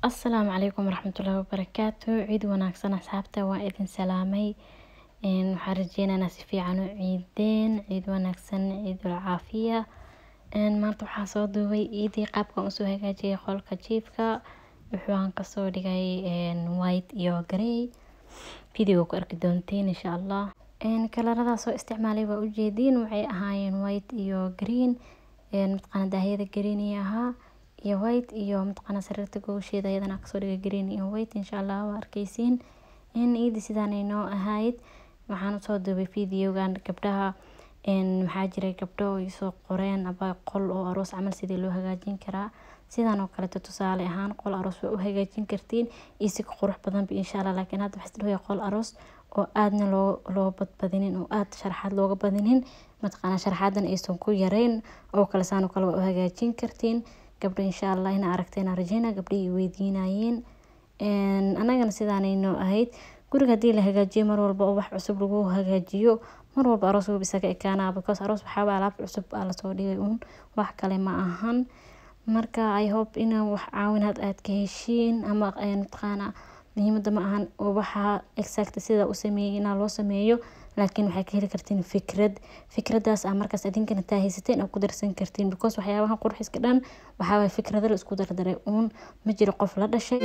السلام عليكم ورحمة الله وبركاته. عيد wanaagsan asxaabta waa idin salaamay waxaan rajeynayaa si fiican u ciideen ciid wanaagsan ciidul caafiya maanta waxaan soo duubay ciidii qaabkan u soo hagaajiyay qolka jiifka waxaan ka soo dhigay white iyo grey video ku arki doonteen insha Allah kalarada soo isticmaalay waa u jeedin waxay ahaayeen white iyo green midqana daahiyada green ahaa iyo white iyo midqana sariirta goosheeda ayadana ka soo dhigay green iyo white insha Allah waa arkaysiin ciid sidaan ay noo ahayd waxaan soo duubay videogan gabdhaha maxaa jiray gabdho ay soo qoreen aba qol oo aroos camal sidii loo hagaajin karaa sidaan oo kale tusaale ahaan qol aroos waa u hagaajin kartiin isi qurux badan insha Allah laakiin hadda waxaa loo qol aroos oo aadna loo badbadinin oo aad sharaxaad looga badinin matqana sharaxaadan aysan ku yareyn oo kale saan oo kale waa u hagaajin kartiin gabdho insha Allah ina aragteen arjina gabdhii weydiinayeen anagana sidaan ay noo ahayd guriga hadii la hagaajiyo mar walba oo wax cusub lagu hagaajiyo mar walba aroos uu bisaga ekaana because aroos waxa alaab cusub la soo dhigay wax kale ma ahan marka I hope ina wax caawinaad aad ka heshiin ama matqana muhiimada ma ahan oo waxa exact sida u sameeyay loo sameeyo laakiin waxay ka heli kartiin fikradaas markaas idinkana taahaysateen oo ku darsan kartiin because waxyaabaha qurxiska dhan waxa way fikrado la isku dardaray ma jiro qof la dhashay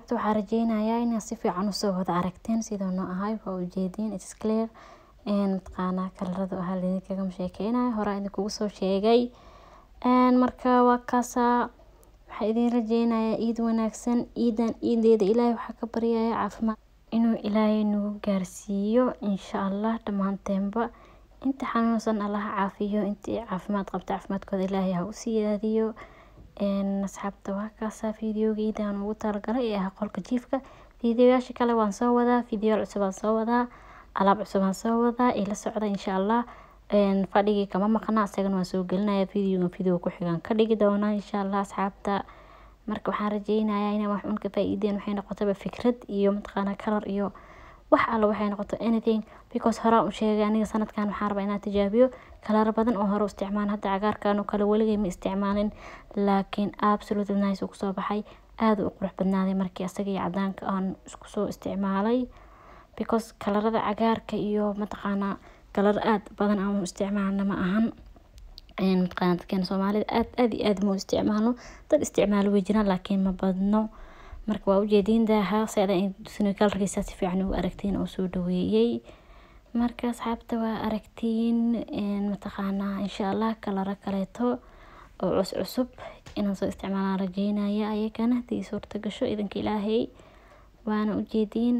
asxaabta waxaa rajeynayaa inaad si fiican usoo wada aragteen sidoo noo ahay waa ujeediin it's clear mataqaana kalarada waxaa idinkaga sheekeynayo hore idinkugu soo sheegay marka waa kaasa waxaa idin rajeynayaa ciid wanaagsan ciideeda ilaahay waxaa ka baryayaa caafimaad inuu ilaahay nagu gaarsiiyo insha Allah dhammaanteenba inta xanuunsan Allah caafiyo intii caafimaad qabta caafimaadkooda ilaahay ha u siyaadiyo asxaabta waa kaasa fiidiyogeeda aan ugu talagalay ee qolka jiifka fiidiyoyaasha kale waan soo wadaa fiidiyo cusub aan soo wadaa alaab cusub aan soo wadaa ila socda insha Allah fadhigii kama maqna asagana waan soo gelinayaa fiidiyo ku xigan ka dhigi doona insha Allah asxaabta marka waxaan rajeynayaa inaan wax un ka faa'iideen waxay noqotaba fikrad iyo mataqaana kalar iyo wax alla waxay noqoto anything because hore u sheegay aniga sanadkan waxaan rabaa inaan tijaabiyo kalar badan oo hore u isticmaal hadda cagaarkan oo kale waligay ma isticmaalin laakiin absolutely nice uu soo baxay aad u qurux badnaaday markii asaga iyo cadaanka aan isku soo isticmaalay because kalarada cagaarka iyo mataqaana kalar aad badan aan isticmaalna ma ahan mataqaana dadka Soomaalida aad ma isticmaalno dad isticmaal way jiraan laakiin ma badno marka waa ujeedin daaha sayda in kalarkiisa si fiican u aragteen oo soo dhaweeyay marka asxaabta waa aragtiin mataqaana insha Allah kalar kaleeto oo cusub inaan soo isticmaalaan rajeynaya ayagana hadii suurta gasho idinka ilaahay waana ujeedin